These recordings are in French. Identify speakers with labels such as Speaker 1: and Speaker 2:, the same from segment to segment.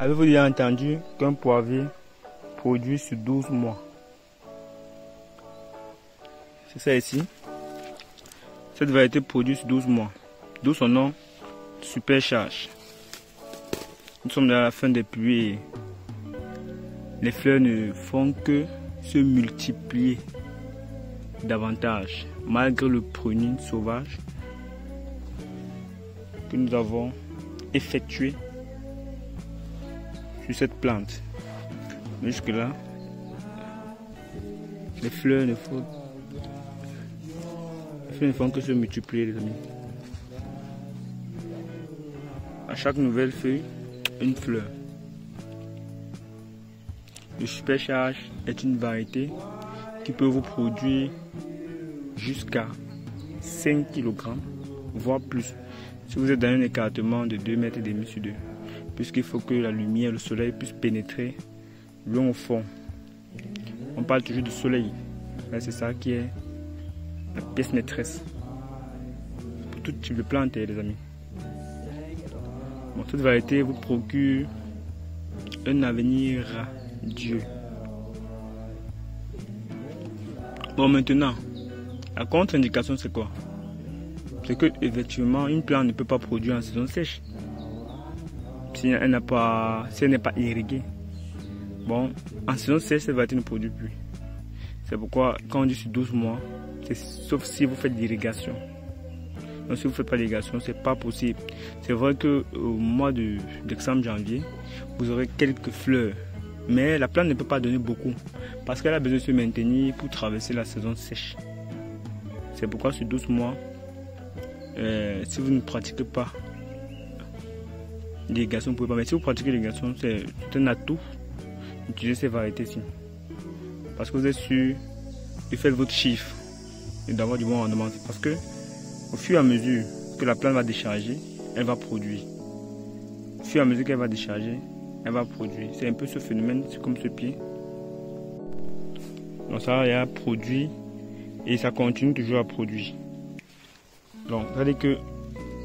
Speaker 1: Avez-vous déjà entendu qu'un poirier produit sur 12 mois? C'est ça ici. Cette variété produit sur 12 mois. D'où son nom, supercharge. Nous sommes à la fin des pluies et les fleurs ne font que se multiplier davantage, malgré le pruning sauvage que nous avons effectué sur cette plante. Jusque là, les fleurs ne font que se multiplier, les amis. À chaque nouvelle feuille, une fleur. Le supercharge est une variété qui peut vous produire jusqu'à 5 kg, voire plus, si vous êtes dans un écartement de 2,5 mètres sur 2, puisqu'il faut que la lumière, le soleil puisse pénétrer loin au fond. On parle toujours du soleil, c'est ça qui est la pièce maîtresse pour tout type de plante, les amis. Bon, cette variété vous procure un avenir radieux. Bon, maintenant, la contre-indication, c'est quoi? C'est que, effectivement, une plante ne peut pas produire en saison sèche si elle n'est pas irriguée. Bon, en saison sèche, cette variété ne produit plus. C'est pourquoi, quand on dit sur 12 mois, c'est sauf si vous faites l'irrigation. Donc, si vous ne faites pas l'irrigation, ce n'est pas possible. C'est vrai qu'au mois de décembre, janvier, vous aurez quelques fleurs. Mais la plante ne peut pas donner beaucoup parce qu'elle a besoin de se maintenir pour traverser la saison sèche. C'est pourquoi sur 12 mois, si vous ne pratiquez pas l'irrigation, vous pouvez pas. Mais si vous pratiquez l'irrigation, c'est un atout d'utiliser ces variétés-ci. Parce que vous êtes sûr de faire votre chiffre et d'avoir du bon rendement. Parce que au fur et à mesure que la plante va décharger, elle va produire. Au fur et à mesure qu'elle va décharger, elle va produire. C'est un peu ce phénomène, c'est comme ce pied. Donc ça, il a produit et ça continue toujours à produire. Donc, ça veut dire que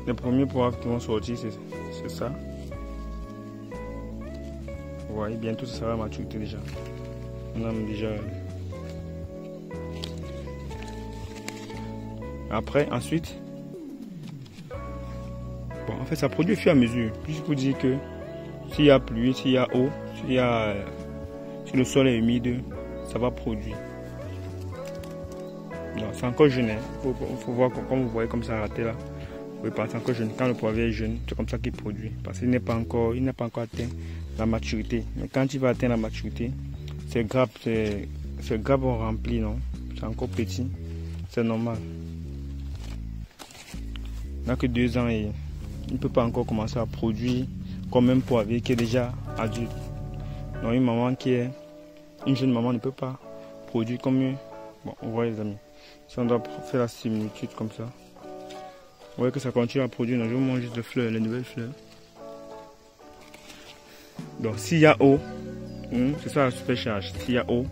Speaker 1: les premiers poivres qui vont sortir, c'est ça. Vous voyez, bientôt ça sera à maturité déjà. On a déjà. Après, ensuite, bon, en fait, ça produit au fur et à mesure. Puis je vous dis que s'il y a pluie, s'il y a eau, si le sol est humide, ça va produire. C'est encore jeune. Il faut voir comme vous voyez comme ça raté là. Oui, c'est encore jeune. Quand le poirier est jeune, c'est comme ça qu'il produit. Parce qu'il n'a pas encore atteint la maturité. Mais quand il va atteindre la maturité, ces grappes vont remplir, non? C'est encore petit. C'est normal. Il n'a que 2 ans et il ne peut pas encore commencer à produire comme un poirier qui est déjà adulte. Donc une jeune maman ne peut pas produire comme une... Bon, vous voyez les amis. Si on doit faire la similitude comme ça, vous voyez que ça continue à produire. Je vous montre juste les fleurs, les nouvelles fleurs. Donc s'il y a eau, c'est ça la supercharge. S'il y a eau,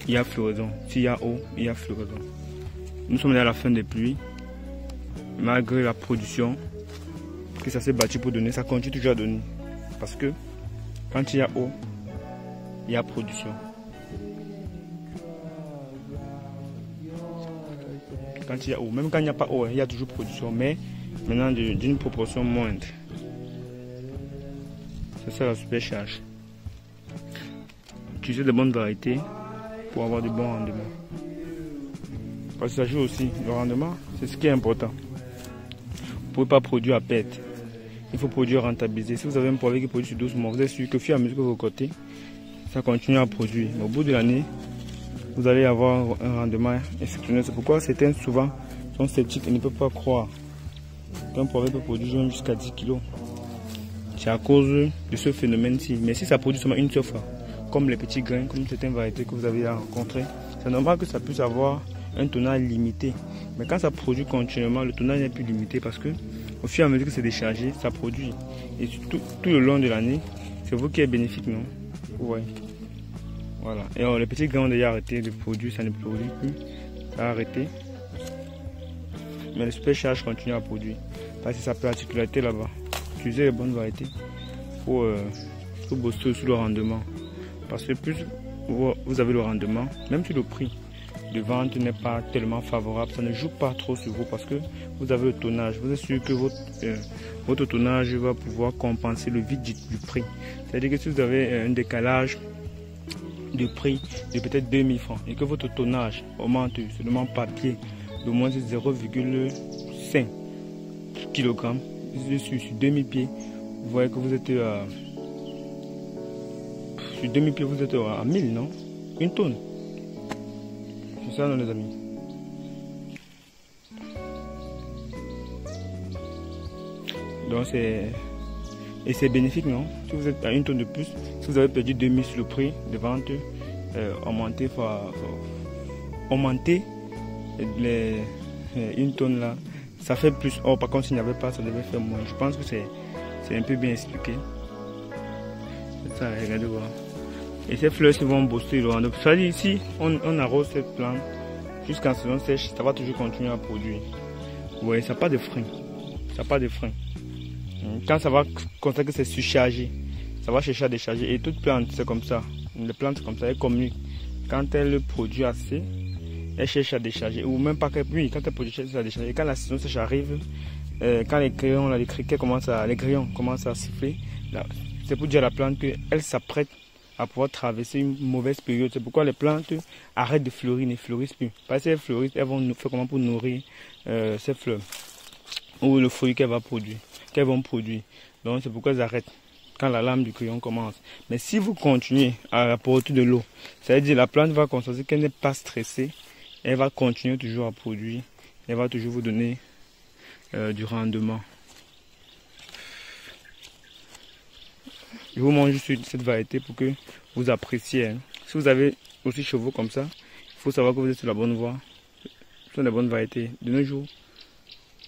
Speaker 1: il y a floraison. S'il y a eau, il y a floraison. Nous sommes à la fin des pluies. Malgré la production que ça s'est battu pour donner, ça continue toujours à donner. Parce que quand il y a eau, il y a production. Quand il y a eau, même quand il n'y a pas eau, il y a toujours production, mais maintenant d'une proportion moindre. C'est ça la supercharge. Utiliser de bonnes variétés pour avoir de bons rendements. Parce que ça joue aussi, le rendement, c'est ce qui est important. Vous ne pouvez pas produire à perte. Il faut produire rentabiliser. Si vous avez un poirier qui produit sur 12 mois, vous êtes sûr que au fur et à mesure que vous côté, ça continue à produire. Mais au bout de l'année, vous allez avoir un rendement exceptionnel. C'est pourquoi certains souvent sont sceptiques et ne peuvent pas croire qu'un poirier peut produire même jusqu'à 10 kg. C'est à cause de ce phénomène-ci. Mais si ça produit seulement une seule fois, comme les petits grains, comme certaines variétés que vous avez rencontrées, c'est normal que ça puisse avoir un tonnage limité. Mais quand ça produit continuellement, le tonnage n'est plus limité parce que au fur et à mesure que c'est déchargé, ça produit. Et tout le long de l'année, c'est vous qui êtes bénéfique, non? Ouais. Voilà. Et alors, les petits grains ont déjà arrêté de produire, ça ne produit plus. Ça a arrêté. Mais le supercharge continue à produire. Parce que sa particularité là-bas, utiliser les bonnes variétés, faut bosser sur le rendement. Parce que plus vous avez le rendement, même si le prix de vente n'est pas tellement favorable, ça ne joue pas trop sur vous parce que vous avez le tonnage. Vous êtes sûr que votre tonnage va pouvoir compenser le vide du prix. C'est-à-dire que si vous avez un décalage de prix de peut-être 2000 francs et que votre tonnage augmente seulement papier de moins de 0,5 kg sur 2000 pieds, vous voyez que vous êtes sur 2000 pieds, vous êtes à 1000, non? Une tonne. C'est ça, non, les amis? Donc c'est bénéfique, non? Si vous êtes à une tonne de plus, si vous avez perdu 2000 sur le prix de vente, augmenter une tonne là, ça fait plus. Or, par contre, s'il n'y avait pas, ça devait faire moins. Je pense que c'est un peu bien expliqué. C'est ça, regardez voir. Et ces fleurs qui vont booster le rendement. Ça dit ici, on arrose cette plante jusqu'en saison sèche, ça va toujours continuer à produire. Vous voyez, ça n'a pas de frein. Ça n'a pas de frein. Quand ça va constater que c'est surchargé, ça va chercher à décharger. Et toute plante, c'est comme ça. Les plantes, c'est comme ça, elles communiquent. Quand elle produit assez, elle cherche à décharger. Ou même pas que, oui, quand elle produit, elle cherche à décharger. Et quand la saison sèche arrive, quand les grillons, les criquets les grillons commencent à siffler, c'est pour dire à la plante qu'elle s'apprête à pouvoir traverser une mauvaise période. C'est pourquoi les plantes arrêtent de fleurir, ne fleurissent plus. Parce qu'elles fleurissent, elles vont faire comment pour nourrir ces fleurs ou le fruit qu'elles vont produire. Donc c'est pourquoi elles arrêtent quand la lame du crayon commence. Mais si vous continuez à apporter de l'eau, ça veut dire la plante va constater qu'elle n'est pas stressée, elle va continuer toujours à produire, elle va toujours vous donner du rendement. Je vous montre juste cette variété pour que vous appréciez. Si vous avez aussi chevaux comme ça, il faut savoir que vous êtes sur la bonne voie. Ce sont des bonnes variétés. De nos jours,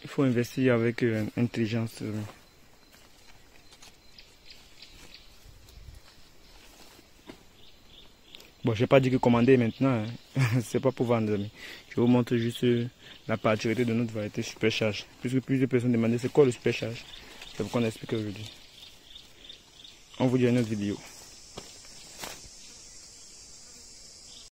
Speaker 1: il faut investir avec intelligence. Bon, je n'ai pas dit que commander maintenant. C'est pas pour vendre, amis. Je vous montre juste la particularité de notre variété supercharge. Puisque plusieurs personnes demandaient c'est quoi le supercharge. C'est pourquoi on a expliqué aujourd'hui. On vous dit à une autre vidéo.